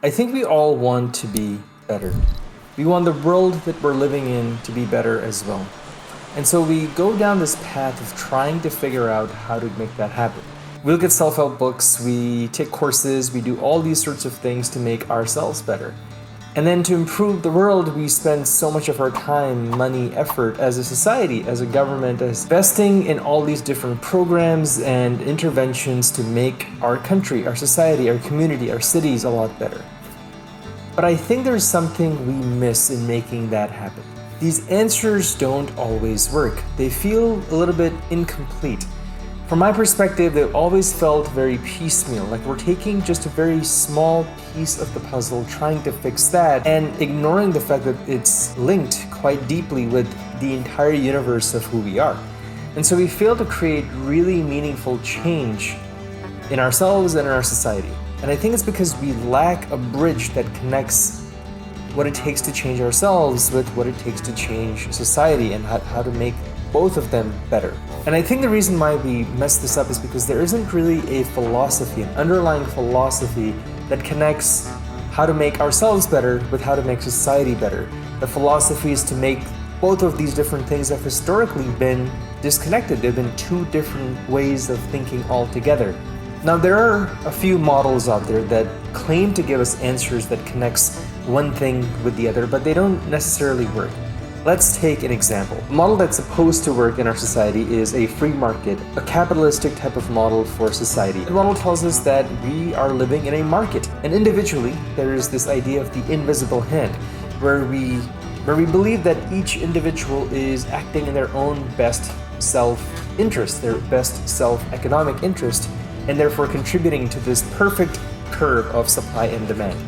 I think we all want to be better. We want the world that we're living in to be better as well. And so we go down this path of trying to figure out how to make that happen. We look at self-help books, we take courses, we do all these sorts of things to make ourselves better. And then to improve the world, we spend so much of our time, money, effort as a society, as a government, as investing in all these different programs and interventions to make our country, our society, our community, our cities a lot better. But I think there's something we miss in making that happen. These answers don't always work. They feel a little bit incomplete. From my perspective, they've always felt very piecemeal, like we're taking just a very small piece of the puzzle, trying to fix that, and ignoring the fact that it's linked quite deeply with the entire universe of who we are. And so we fail to create really meaningful change in ourselves and in our society. And I think it's because we lack a bridge that connects what it takes to change ourselves with what it takes to change society and how to make both of them better. And I think the reason why we mess this up is because there isn't really a philosophy, an underlying philosophy that connects how to make ourselves better with how to make society better. The philosophy is to make both of these different things have historically been disconnected. They've been two different ways of thinking altogether. Now, there are a few models out there that claim to give us answers that connects one thing with the other, but they don't necessarily work. Let's take an example. A model that's supposed to work in our society is a free market, a capitalistic type of model for society. The model tells us that we are living in a market, and individually, there is this idea of the invisible hand, where we believe that each individual is acting in their own best self-interest, their best self-economic interest, and therefore contributing to this perfect curve of supply and demand.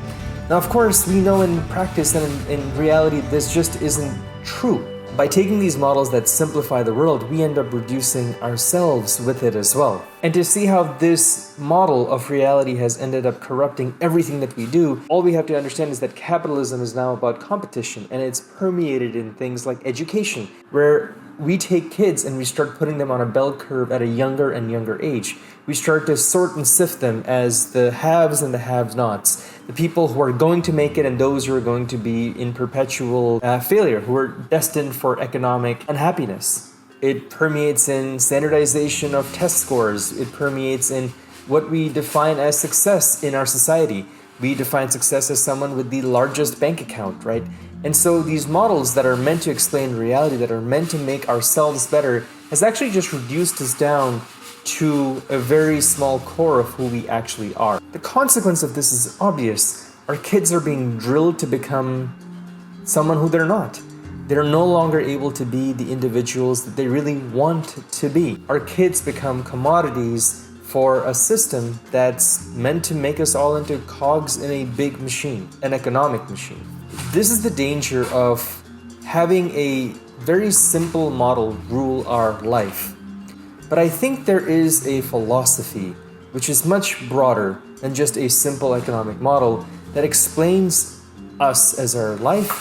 Now, of course, we know in practice and in reality, this just isn't true. By taking these models that simplify the world, we end up reducing ourselves with it as well. And to see how this model of reality has ended up corrupting everything that we do, all we have to understand is that capitalism is now about competition, and it's permeated in things like education, where we take kids and we start putting them on a bell curve at a younger and younger age. We start to sort and sift them as the haves and the have-nots, the people who are going to make it and those who are going to be in perpetual failure, who are destined for economic unhappiness. It permeates in standardization of test scores. It permeates in what we define as success in our society. We define success as someone with the largest bank account, right? And so these models that are meant to explain reality, that are meant to make ourselves better, has actually just reduced us down to a very small core of who we actually are. The consequence of this is obvious. Our kids are being drilled to become someone who they're not. They're no longer able to be the individuals that they really want to be. Our kids become commodities for a system that's meant to make us all into cogs in a big machine, an economic machine. This is the danger of having a very simple model rule our life. But I think there is a philosophy which is much broader than just a simple economic model that explains us as our life.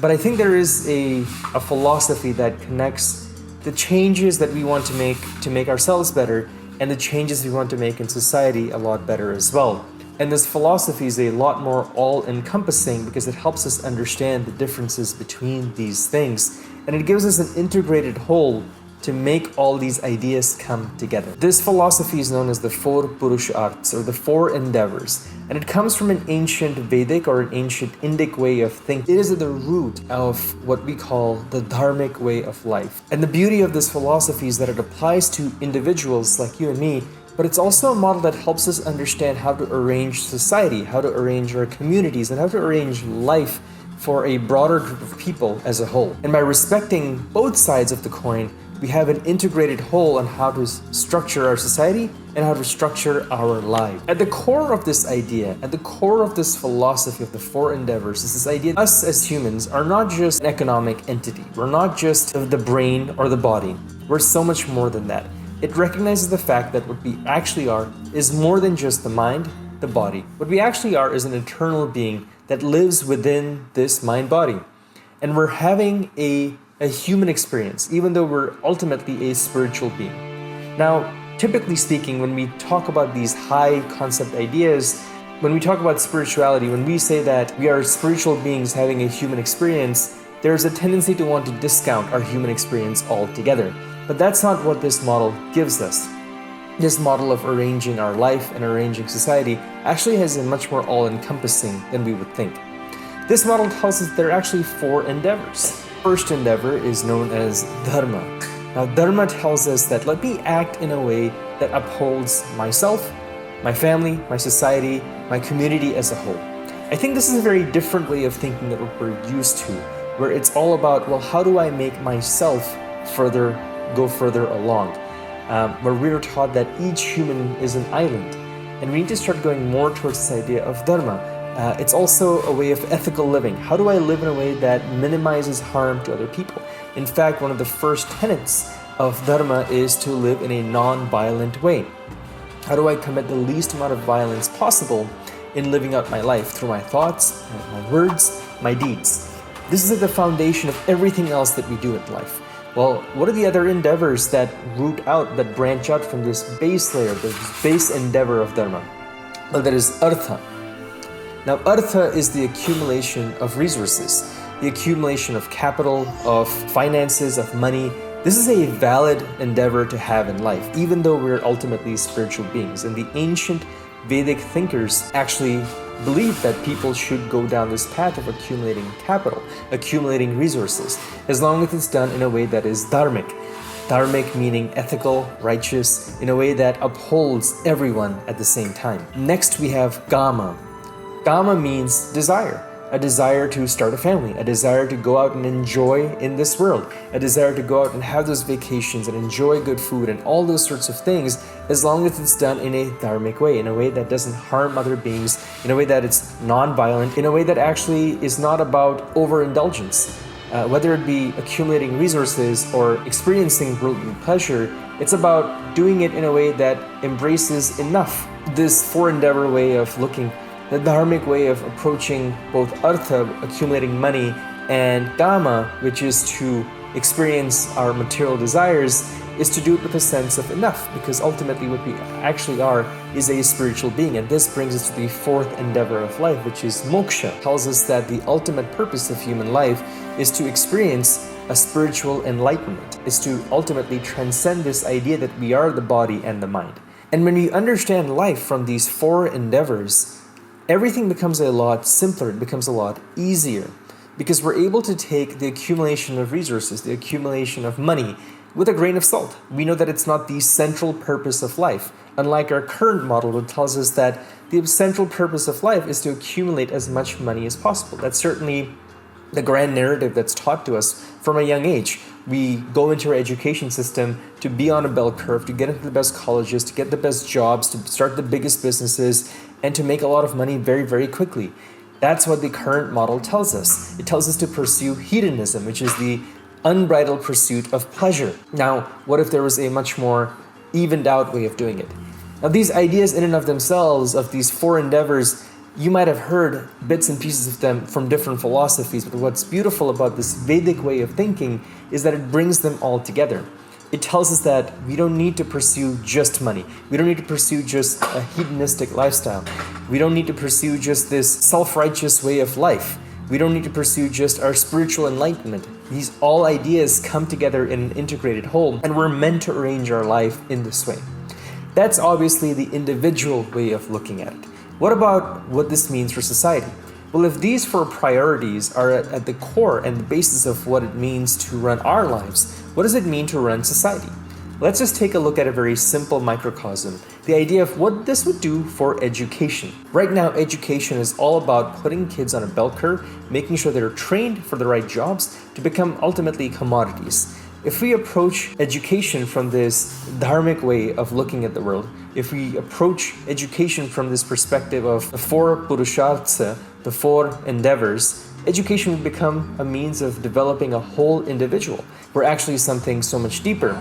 But I think there is a philosophy that connects the changes that we want to make ourselves better and the changes we want to make in society a lot better as well. And this philosophy is a lot more all-encompassing because it helps us understand the differences between these things. And it gives us an integrated whole to make all these ideas come together. This philosophy is known as the Four Purusharthas, or the Four Endeavors, and it comes from an ancient Vedic or an ancient Indic way of thinking. It is at the root of what we call the dharmic way of life. And the beauty of this philosophy is that it applies to individuals like you and me, but it's also a model that helps us understand how to arrange society, how to arrange our communities, and how to arrange life for a broader group of people as a whole. And by respecting both sides of the coin, we have an integrated whole on how to structure our society and how to structure our life. At the core of this idea, at the core of this philosophy of the Four Endeavors is this idea that us as humans are not just an economic entity. We're not just the brain or the body. We're so much more than that. It recognizes the fact that what we actually are is more than just the mind, the body. What we actually are is an eternal being that lives within this mind-body. And we're having a human experience, even though we're ultimately a spiritual being. Now, typically speaking, when we talk about these high concept ideas, When we talk about spirituality, when we say that we are spiritual beings having a human experience, there's a tendency to want to discount our human experience altogether. But that's not what this model gives us. This model of arranging our life and arranging society actually has a much more all-encompassing than we would think. This model tells us there are actually 4 endeavors. First endeavor is known as dharma. Now, dharma tells us that let me act in a way that upholds myself, my family, my society, my community as a whole. I think this is a very different way of thinking than what we're used to, where it's all about, well, how do I make myself go further along? Where we are taught that each human is an island, and we need to start going more towards this idea of dharma. It's also a way of ethical living. How do I live in a way that minimizes harm to other people? In fact, one of the first tenets of dharma is to live in a non-violent way. How do I commit the least amount of violence possible in living out my life through my thoughts, my words, my deeds? This is at the foundation of everything else that we do in life. Well, what are the other endeavors that root out, that branch out from this base layer, this base endeavor of dharma? Well, that is artha. Now, artha is the accumulation of resources, the accumulation of capital, of finances, of money. This is a valid endeavor to have in life, even though we're ultimately spiritual beings. And the ancient Vedic thinkers actually believed that people should go down this path of accumulating capital, accumulating resources, as long as it's done in a way that is dharmic. Dharmic meaning ethical, righteous, in a way that upholds everyone at the same time. Next, we have kama. Kama means desire. A desire to start a family, a desire to go out and enjoy in this world, a desire to go out and have those vacations and enjoy good food and all those sorts of things, as long as it's done in a dharmic way, in a way that doesn't harm other beings, in a way that it's non-violent, in a way that actually is not about overindulgence. Whether it be accumulating resources or experiencing worldly pleasure, it's about doing it in a way that embraces enough. This 4-endeavor way of looking, the dharmic way of approaching both artha, accumulating money, and kama, which is to experience our material desires, is to do it with a sense of enough, because ultimately what we actually are is a spiritual being. And this brings us to the 4th endeavor of life, which is moksha. It tells us that the ultimate purpose of human life is to experience a spiritual enlightenment, is to ultimately transcend this idea that we are the body and the mind. And when we understand life from these 4 endeavors, everything becomes a lot simpler, it becomes a lot easier, because we're able to take the accumulation of resources, the accumulation of money, with a grain of salt. We know that it's not the central purpose of life, unlike our current model, which tells us that the central purpose of life is to accumulate as much money as possible. That's certainly the grand narrative that's taught to us from a young age. We go into our education system to be on a bell curve, to get into the best colleges, to get the best jobs, to start the biggest businesses, and to make a lot of money very, very quickly. That's what the current model tells us. It tells us to pursue hedonism, which is the unbridled pursuit of pleasure. Now, what if there was a much more evened out way of doing it? Now, these ideas in and of themselves, of these 4 endeavors, you might have heard bits and pieces of them from different philosophies, but what's beautiful about this Vedic way of thinking is that it brings them all together. It tells us that we don't need to pursue just money. We don't need to pursue just a hedonistic lifestyle. We don't need to pursue just this self-righteous way of life. We don't need to pursue just our spiritual enlightenment. These all ideas come together in an integrated whole, and we're meant to arrange our life in this way. That's obviously the individual way of looking at it. What about what this means for society? Well, if these 4 priorities are at the core and the basis of what it means to run our lives, what does it mean to run society? Let's just take a look at a very simple microcosm, the idea of what this would do for education. Right now, education is all about putting kids on a bell curve, making sure they're trained for the right jobs to become ultimately commodities. If we approach education from this dharmic way of looking at the world, if we approach education from this perspective of the 4 purusharthas, the 4 endeavors, education would become a means of developing a whole individual. We're actually something so much deeper.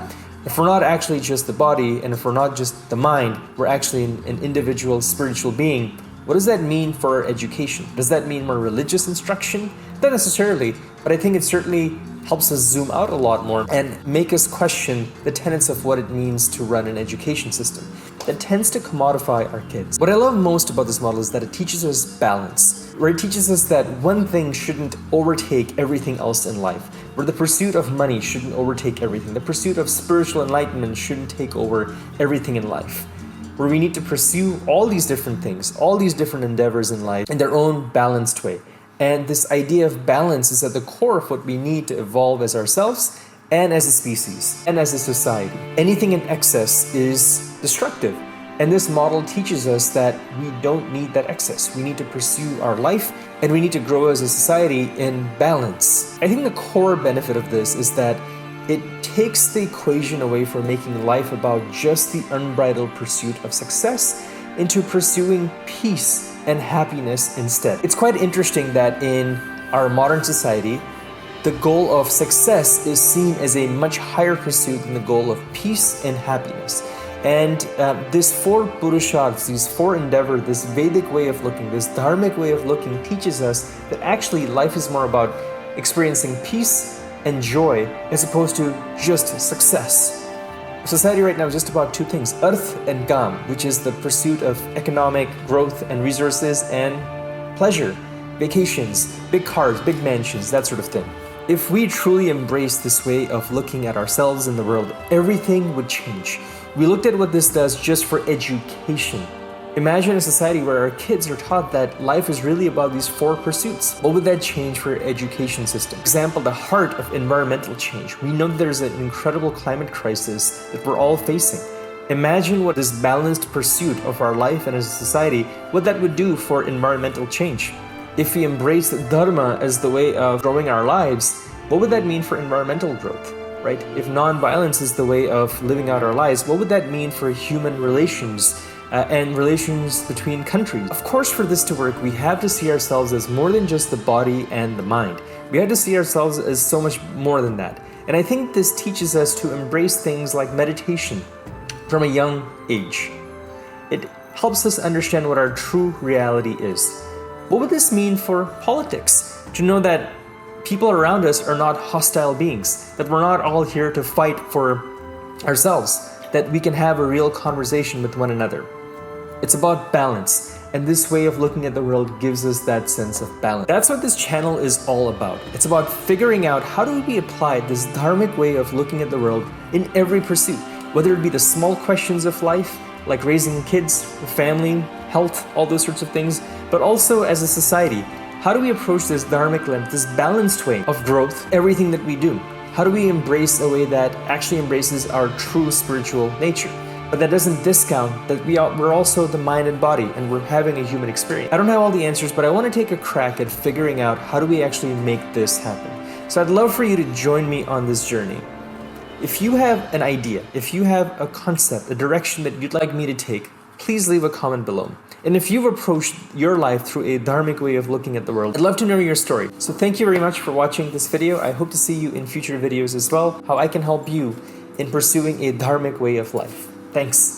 If we're not actually just the body, and if we're not just the mind, we're actually an individual spiritual being. What does that mean for our education? Does that mean more religious instruction? Not necessarily, but I think it certainly helps us zoom out a lot more and make us question the tenets of what it means to run an education system. that tends to commodify our kids. What I love most about this model is that it teaches us balance, where it teaches us that one thing shouldn't overtake everything else in life, where the pursuit of money shouldn't overtake everything, the pursuit of spiritual enlightenment shouldn't take over everything in life, where we need to pursue all these different things, all these different endeavors in life in their own balanced way. And this idea of balance is at the core of what we need to evolve as ourselves and as a species and as a society. Anything in excess is destructive. And this model teaches us that we don't need that excess. We need to pursue our life and we need to grow as a society in balance. I think the core benefit of this is that it takes the equation away from making life about just the unbridled pursuit of success into pursuing peace and happiness instead. It's quite interesting that in our modern society, the goal of success is seen as a much higher pursuit than the goal of peace and happiness. And these four purusharths, these four endeavors, this Vedic way of looking, this dharmic way of looking teaches us that actually life is more about experiencing peace and joy as opposed to just success. Society right now is just about two things, arth and kam, which is the pursuit of economic growth and resources, and pleasure, vacations, big cars, big mansions, that sort of thing. If we truly embrace this way of looking at ourselves in the world, everything would change. We looked at what this does just for education. Imagine a society where our kids are taught that life is really about these four pursuits. What would that change for our education system? For example, the heart of environmental change. We know that there's an incredible climate crisis that we're all facing. Imagine what this balanced pursuit of our life and as a society, what that would do for environmental change. If we embrace dharma as the way of growing our lives, what would that mean for environmental growth, right? If non-violence is the way of living out our lives, what would that mean for human relations and relations between countries? Of course, for this to work, we have to see ourselves as more than just the body and the mind. We have to see ourselves as so much more than that. And I think this teaches us to embrace things like meditation from a young age. It helps us understand what our true reality is. What would this mean for politics? To know that people around us are not hostile beings, that we're not all here to fight for ourselves, that we can have a real conversation with one another. It's about balance, and this way of looking at the world gives us that sense of balance. That's what this channel is all about. It's about figuring out how do we apply this dharmic way of looking at the world in every pursuit, whether it be the small questions of life, like raising kids, family, health, all those sorts of things, but also as a society. How do we approach this dharmic lens, this balanced way of growth, everything that we do? How do we embrace a way that actually embraces our true spiritual nature, but that doesn't discount that we're also the mind and body and we're having a human experience? I don't have all the answers, but I want to take a crack at figuring out how do we actually make this happen. So I'd love for you to join me on this journey. If you have an idea, if you have a concept, a direction that you'd like me to take, please leave a comment below. And if you've approached your life through a dharmic way of looking at the world, I'd love to know your story. So thank you very much for watching this video. I hope to see you in future videos as well, how I can help you in pursuing a dharmic way of life. Thanks.